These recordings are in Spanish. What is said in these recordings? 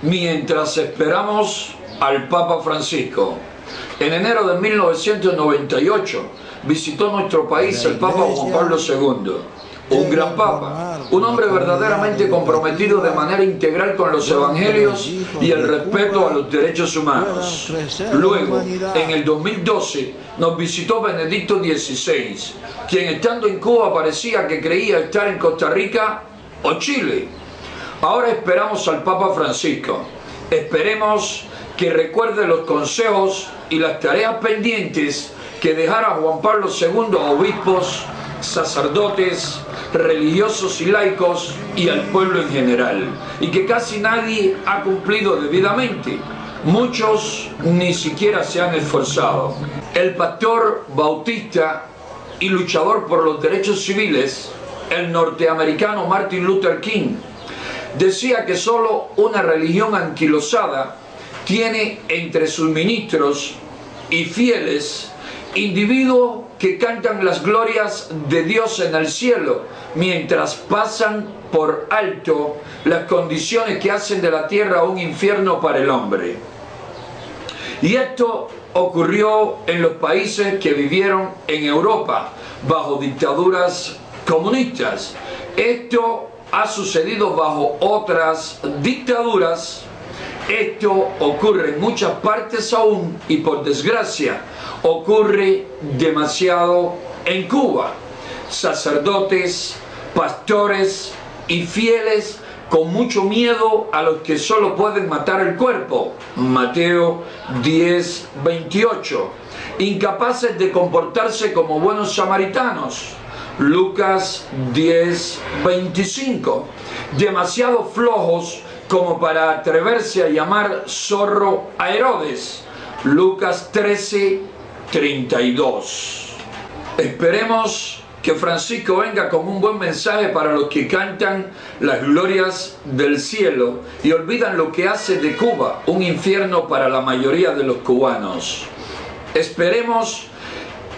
mientras esperamos al Papa Francisco. En enero de 1998 visitó nuestro país el Papa Juan Pablo II, un gran Papa, un hombre verdaderamente comprometido de manera integral con los evangelios y el respeto a los derechos humanos. Luego, en el 2012, nos visitó Benedicto XVI, quien estando en Cuba parecía que creía estar en Costa Rica o Chile. Ahora esperamos al Papa Francisco. Esperemos que recuerde los consejos y las tareas pendientes que dejara Juan Pablo II a obispos, sacerdotes, religiosos y laicos y al pueblo en general, y que casi nadie ha cumplido debidamente. Muchos ni siquiera se han esforzado. El pastor bautista y luchador por los derechos civiles, el norteamericano Martin Luther King, decía que solo una religión anquilosada tiene entre sus ministros y fieles individuos que cantan las glorias de Dios en el cielo, mientras pasan por alto las condiciones que hacen de la tierra un infierno para el hombre. Y esto ocurrió en los países que vivieron en Europa bajo dictaduras comunistas. Esto ha sucedido bajo otras dictaduras. Esto ocurre en muchas partes aún y por desgracia ocurre demasiado en Cuba. Sacerdotes, pastores y fieles con mucho miedo a los que solo pueden matar el cuerpo. Mateo 10:28. Incapaces de comportarse como buenos samaritanos. Lucas 10:25. Demasiado flojos como para atreverse a llamar zorro a Herodes. Lucas 13:32. Esperemos que Francisco venga con un buen mensaje para los que cantan las glorias del cielo y olvidan lo que hace de Cuba un infierno para la mayoría de los cubanos. Esperemos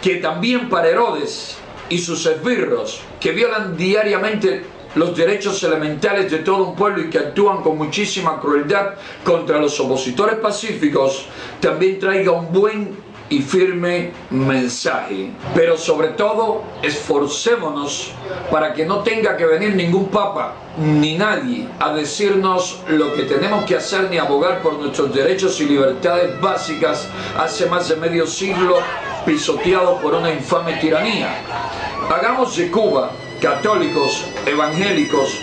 que también para Herodes y sus esbirros, que violan diariamente los derechos elementales de todo un pueblo y que actúan con muchísima crueldad contra los opositores pacíficos, también traiga un buen y firme mensaje. Pero sobre todo, esforcémonos para que no tenga que venir ningún papa ni nadie a decirnos lo que tenemos que hacer ni abogar por nuestros derechos y libertades básicas hace más de medio siglo pisoteados por una infame tiranía. Hagamos de Cuba, católicos, evangélicos,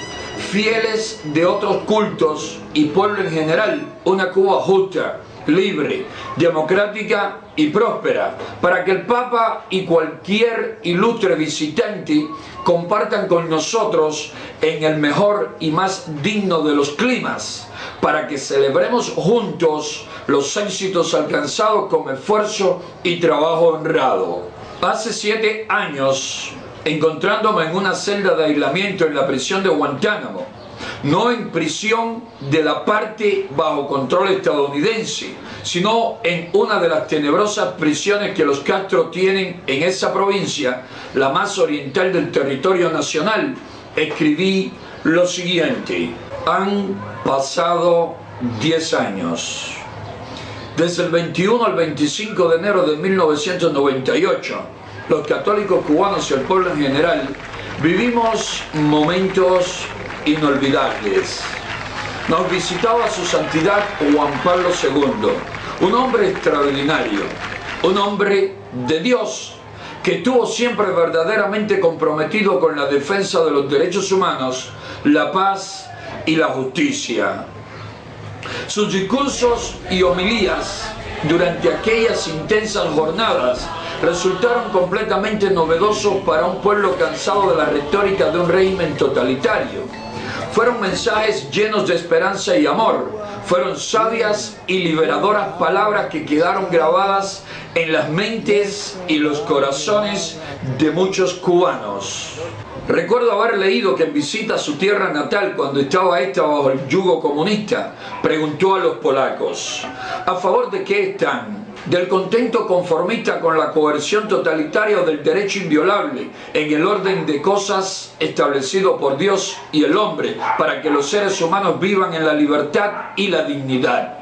fieles de otros cultos y pueblo en general, una Cuba justa, libre, democrática y próspera, para que el Papa y cualquier ilustre visitante compartan con nosotros en el mejor y más digno de los climas, para que celebremos juntos los éxitos alcanzados con esfuerzo y trabajo honrado. Hace 7 años, encontrándome en una celda de aislamiento en la prisión de Guantánamo, no en prisión de la parte bajo control estadounidense, sino en una de las tenebrosas prisiones que los Castro tienen en esa provincia, la más oriental del territorio nacional, escribí lo siguiente: han pasado 10 años. Desde el 21 al 25 de enero de 1998, los católicos cubanos y el pueblo en general vivimos momentos inolvidables. Nos visitaba su santidad Juan Pablo II, un hombre extraordinario, un hombre de Dios, que estuvo siempre verdaderamente comprometido con la defensa de los derechos humanos, la paz y la justicia. Sus discursos y homilías durante aquellas intensas jornadas resultaron completamente novedosos para un pueblo cansado de la retórica de un régimen totalitario. Fueron mensajes llenos de esperanza y amor. Fueron sabias y liberadoras palabras que quedaron grabadas en las mentes y los corazones de muchos cubanos. Recuerdo haber leído que en visita a su tierra natal, cuando estaba esta bajo el yugo comunista, preguntó a los polacos: ¿a favor de qué están? del contento conformista con la coerción totalitaria o del derecho inviolable en el orden de cosas establecido por Dios y el hombre para que los seres humanos vivan en la libertad y la dignidad.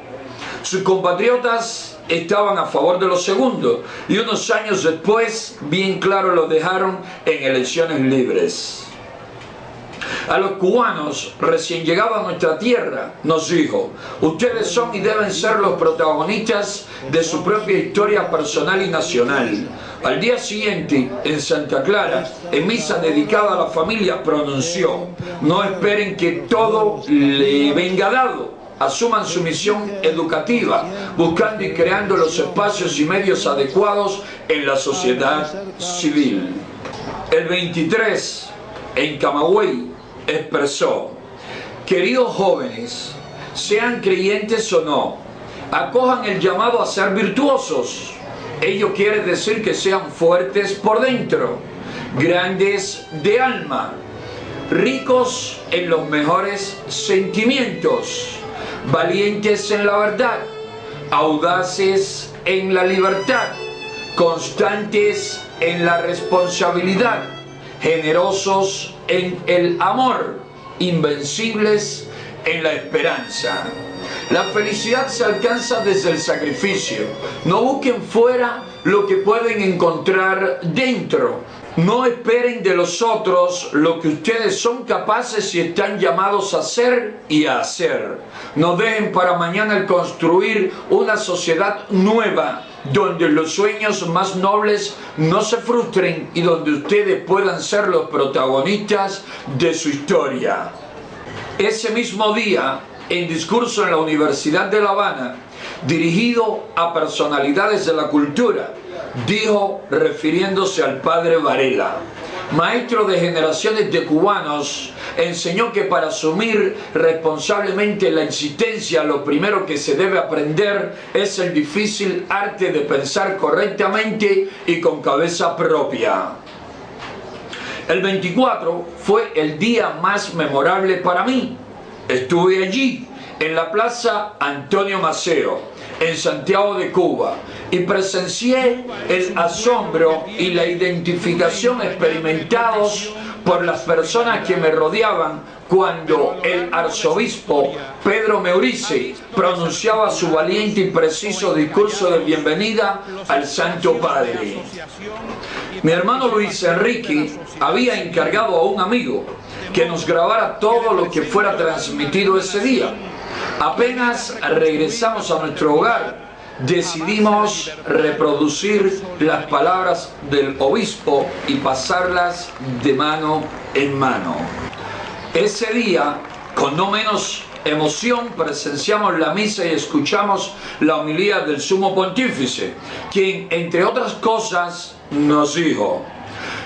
Sus compatriotas estaban a favor de lo segundo y unos años después bien claro lo dejaron en elecciones libres. A los cubanos recién llegados a nuestra tierra nos dijo: ustedes son y deben ser los protagonistas de su propia historia personal y nacional. Al día siguiente, en Santa Clara, en misa dedicada a la familia, pronunció: no esperen que todo le venga dado. Asuman su misión educativa, buscando y creando los espacios y medios adecuados en la sociedad civil. El 23, en Camagüey, expresó: queridos jóvenes, sean creyentes o no, acojan el llamado a ser virtuosos. Ello quiere decir que sean fuertes por dentro, grandes de alma, ricos en los mejores sentimientos, valientes en la verdad, audaces en la libertad, constantes en la responsabilidad, generosos en el amor, invencibles en la esperanza. La felicidad se alcanza desde el sacrificio. No busquen fuera lo que pueden encontrar dentro. No esperen de los otros lo que ustedes son capaces y están llamados a ser y a hacer. No dejen para mañana el construir una sociedad nueva, donde los sueños más nobles no se frustren y donde ustedes puedan ser los protagonistas de su historia. Ese mismo día, en discurso en la Universidad de La Habana, dirigido a personalidades de la cultura, dijo, refiriéndose al padre Varela: maestro de generaciones de cubanos, enseñó que para asumir responsablemente la existencia lo primero que se debe aprender es el difícil arte de pensar correctamente y con cabeza propia. El 24 fue el día más memorable para mí. Estuve allí, en la Plaza Antonio Maceo, en Santiago de Cuba, y presencié el asombro y la identificación experimentados por las personas que me rodeaban cuando el arzobispo Pedro Meurice pronunciaba su valiente y preciso discurso de bienvenida al Santo Padre. Mi hermano Luis Enrique había encargado a un amigo que nos grabara todo lo que fuera transmitido ese día. Apenas regresamos a nuestro hogar, decidimos reproducir las palabras del obispo y pasarlas de mano en mano. Ese día, con no menos emoción, presenciamos la misa y escuchamos la homilía del Sumo Pontífice, quien, entre otras cosas, nos dijo: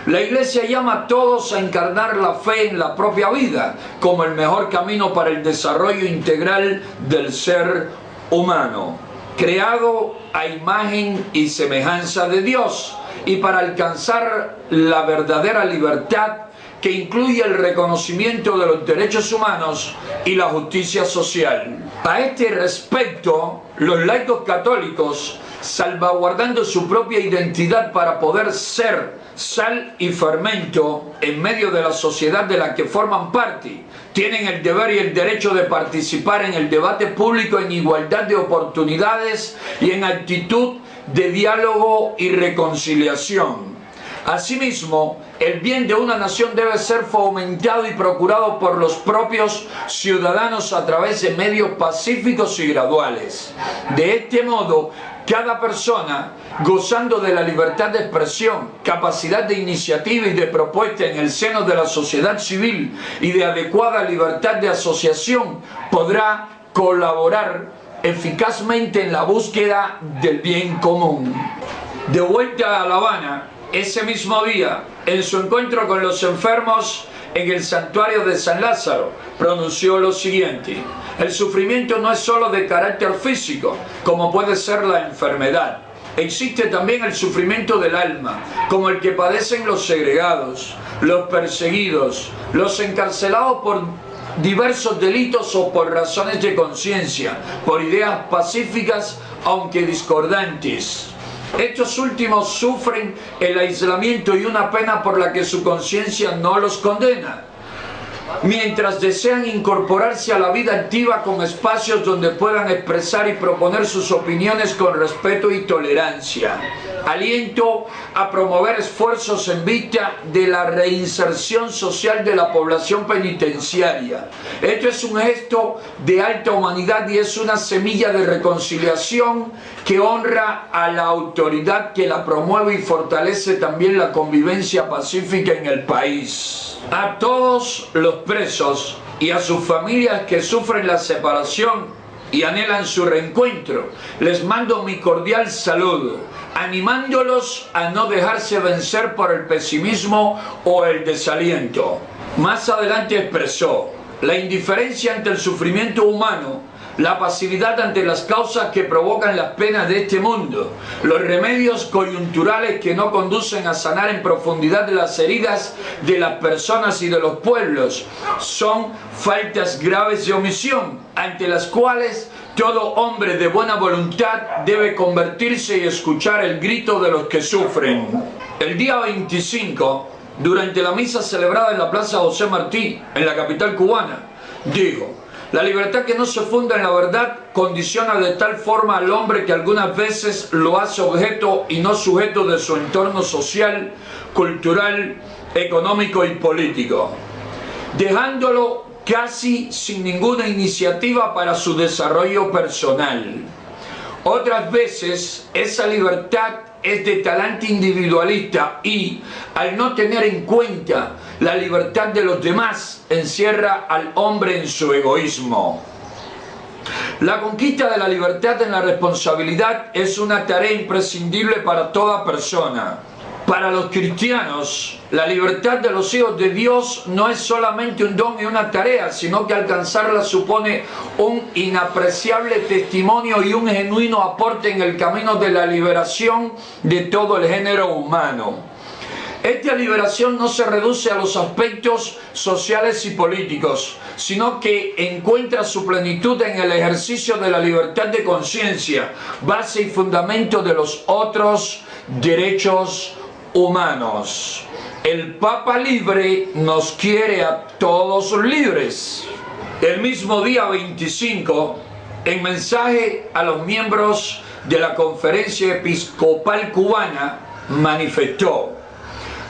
la Iglesia llama a todos a encarnar la fe en la propia vida como el mejor camino para el desarrollo integral del ser humano, creado a imagen y semejanza de Dios, y para alcanzar la verdadera libertad que incluye el reconocimiento de los derechos humanos y la justicia social. A este respecto, los laicos católicos, salvaguardando su propia identidad para poder ser sal y fermento en medio de la sociedad de la que forman parte, tienen el deber y el derecho de participar en el debate público en igualdad de oportunidades y en actitud de diálogo y reconciliación. Asimismo, el bien de una nación debe ser fomentado y procurado por los propios ciudadanos a través de medios pacíficos y graduales. De este modo, cada persona, gozando de la libertad de expresión, capacidad de iniciativa y de propuesta en el seno de la sociedad civil y de adecuada libertad de asociación, podrá colaborar eficazmente en la búsqueda del bien común. De vuelta a La Habana, ese mismo día, en su encuentro con los enfermos en el santuario de San Lázaro, pronunció lo siguiente: el sufrimiento no es solo de carácter físico, como puede ser la enfermedad. Existe también el sufrimiento del alma, como el que padecen los segregados, los perseguidos, los encarcelados por diversos delitos o por razones de conciencia, por ideas pacíficas aunque discordantes. Estos últimos sufren el aislamiento y una pena por la que su conciencia no los condena, mientras desean incorporarse a la vida activa con espacios donde puedan expresar y proponer sus opiniones con respeto y tolerancia. Aliento a promover esfuerzos en vista de la reinserción social de la población penitenciaria. Esto es un gesto de alta humanidad y es una semilla de reconciliación que honra a la autoridad que la promueve y fortalece también la convivencia pacífica en el país. A todos los presos y a sus familias que sufren la separación y anhelan su reencuentro, les mando mi cordial saludo, animándolos a no dejarse vencer por el pesimismo o el desaliento. Más adelante expresó: la indiferencia ante el sufrimiento humano, la pasividad ante las causas que provocan las penas de este mundo, los remedios coyunturales que no conducen a sanar en profundidad de las heridas de las personas y de los pueblos, son faltas graves de omisión, ante las cuales todo hombre de buena voluntad debe convertirse y escuchar el grito de los que sufren. El día 25, durante la misa celebrada en la Plaza José Martí, en la capital cubana, dijo: la libertad que no se funda en la verdad condiciona de tal forma al hombre que algunas veces lo hace objeto y no sujeto de su entorno social, cultural, económico y político, dejándolo casi sin ninguna iniciativa para su desarrollo personal. Otras veces esa libertad es de talante individualista y, al no tener en cuenta la libertad de los demás, encierra al hombre en su egoísmo. La conquista de la libertad en la responsabilidad es una tarea imprescindible para toda persona. Para los cristianos, la libertad de los hijos de Dios no es solamente un don y una tarea, sino que alcanzarla supone un inapreciable testimonio y un genuino aporte en el camino de la liberación de todo el género humano. Esta liberación no se reduce a los aspectos sociales y políticos, sino que encuentra su plenitud en el ejercicio de la libertad de conciencia, base y fundamento de los otros derechos humanos. El Papa libre nos quiere a todos libres. El mismo día 25, en mensaje a los miembros de la Conferencia Episcopal Cubana, manifestó: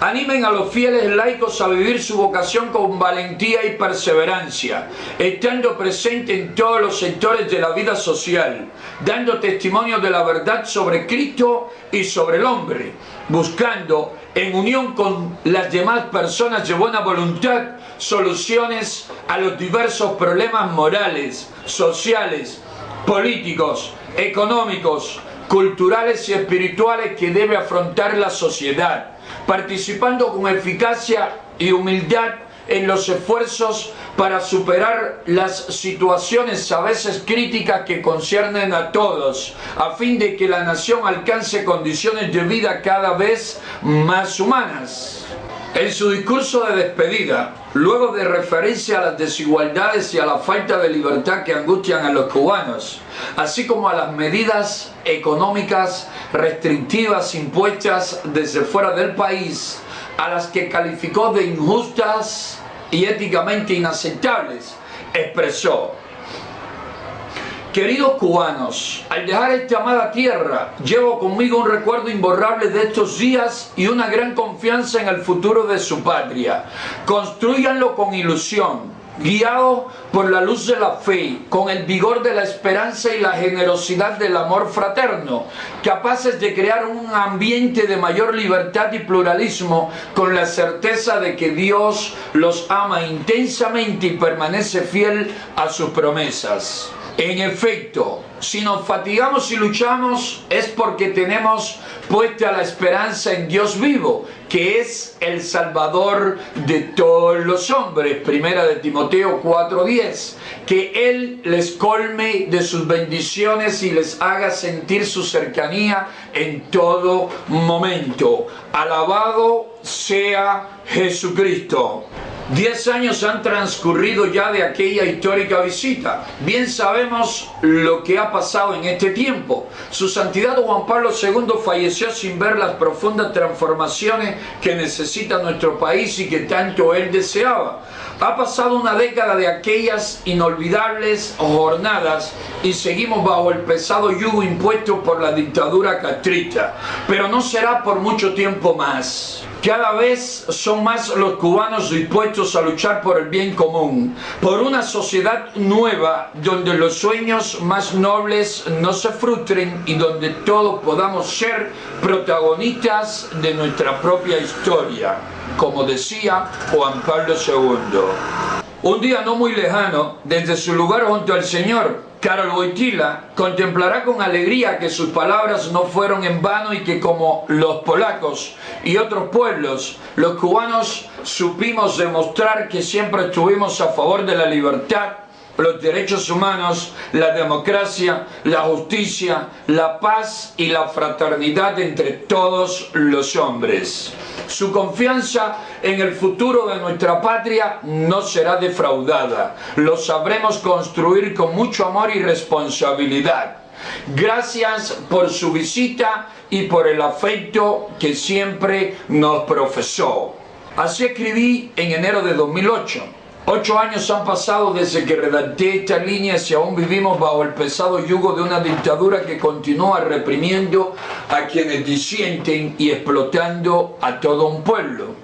animen a los fieles laicos a vivir su vocación con valentía y perseverancia, estando presente en todos los sectores de la vida social, dando testimonio de la verdad sobre Cristo y sobre el hombre, buscando, en unión con las demás personas de buena voluntad, soluciones a los diversos problemas morales, sociales, políticos, económicos, culturales y espirituales que debe afrontar la sociedad, participando con eficacia y humildad en los esfuerzos para superar las situaciones a veces críticas que conciernen a todos, a fin de que la nación alcance condiciones de vida cada vez más humanas. En su discurso de despedida, luego de referencia a las desigualdades y a la falta de libertad que angustian a los cubanos, así como a las medidas económicas restrictivas impuestas desde fuera del país, a las que calificó de injustas y éticamente inaceptables, expresó: queridos cubanos, al dejar esta amada tierra, llevo conmigo un recuerdo imborrable de estos días y una gran confianza en el futuro de su patria. Construíanlo con ilusión, guiados por la luz de la fe, con el vigor de la esperanza y la generosidad del amor fraterno, capaces de crear un ambiente de mayor libertad y pluralismo, con la certeza de que Dios los ama intensamente y permanece fiel a sus promesas. En efecto, si nos fatigamos y luchamos es porque tenemos puesta la esperanza en Dios vivo, que es el Salvador de todos los hombres. Primera de Timoteo 4:10. Que Él les colme de sus bendiciones y les haga sentir su cercanía en todo momento. Alabado sea Jesucristo. 10 años han transcurrido ya de aquella histórica visita. Bien sabemos lo que ha pasado en este tiempo. Su Santidad Juan Pablo II falleció sin ver las profundas transformaciones que necesita nuestro país y que tanto él deseaba. Ha pasado una década de aquellas inolvidables jornadas y seguimos bajo el pesado yugo impuesto por la dictadura castrista. Pero no será por mucho tiempo más. Cada vez son más los cubanos dispuestos a luchar por el bien común, por una sociedad nueva donde los sueños más nobles no se frustren y donde todos podamos ser protagonistas de nuestra propia historia, como decía Juan Pablo II. Un día no muy lejano, desde su lugar junto al Señor, Karol Wojtyla contemplará con alegría que sus palabras no fueron en vano y que como los polacos y otros pueblos, los cubanos supimos demostrar que siempre estuvimos a favor de la libertad, los derechos humanos, la democracia, la justicia, la paz y la fraternidad entre todos los hombres. Su confianza en el futuro de nuestra patria no será defraudada. Lo sabremos construir con mucho amor y responsabilidad. Gracias por su visita y por el afecto que siempre nos profesó. Así escribí en enero de 2008. 8 años han pasado desde que redacté estas líneas y aún vivimos bajo el pesado yugo de una dictadura que continúa reprimiendo a quienes disienten y explotando a todo un pueblo.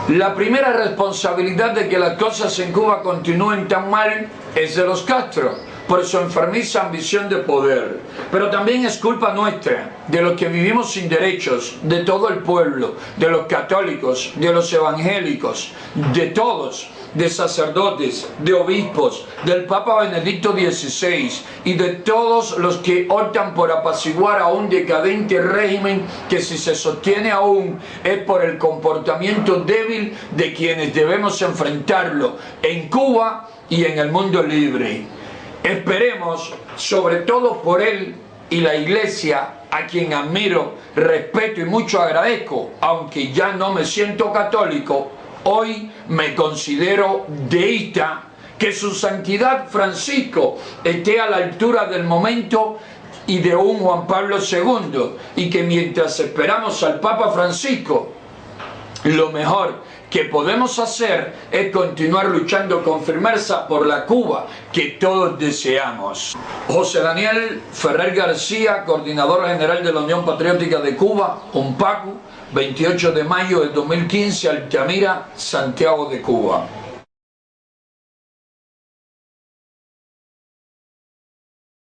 La primera responsabilidad de que las cosas en Cuba continúen tan mal es de los Castro, por su enfermiza ambición de poder. Pero también es culpa nuestra, de los que vivimos sin derechos, de todo el pueblo, de los católicos, de los evangélicos, de todos, de sacerdotes, de obispos, del Papa Benedicto XVI y de todos los que optan por apaciguar a un decadente régimen que, si se sostiene aún, es por el comportamiento débil de quienes debemos enfrentarlo en Cuba y en el mundo libre. Esperemos, sobre todo por él y la Iglesia, a quien admiro, respeto y mucho agradezco, aunque ya no me siento católico, hoy me considero deísta, que su Santidad Francisco esté a la altura del momento y de un Juan Pablo II, y que mientras esperamos al Papa Francisco, lo mejor que podemos hacer es continuar luchando con firmeza por la Cuba que todos deseamos. José Daniel Ferrer García, Coordinador General de la Unión Patriótica de Cuba, UNPACU, 28 de mayo de 2015, Altamira, Santiago de Cuba.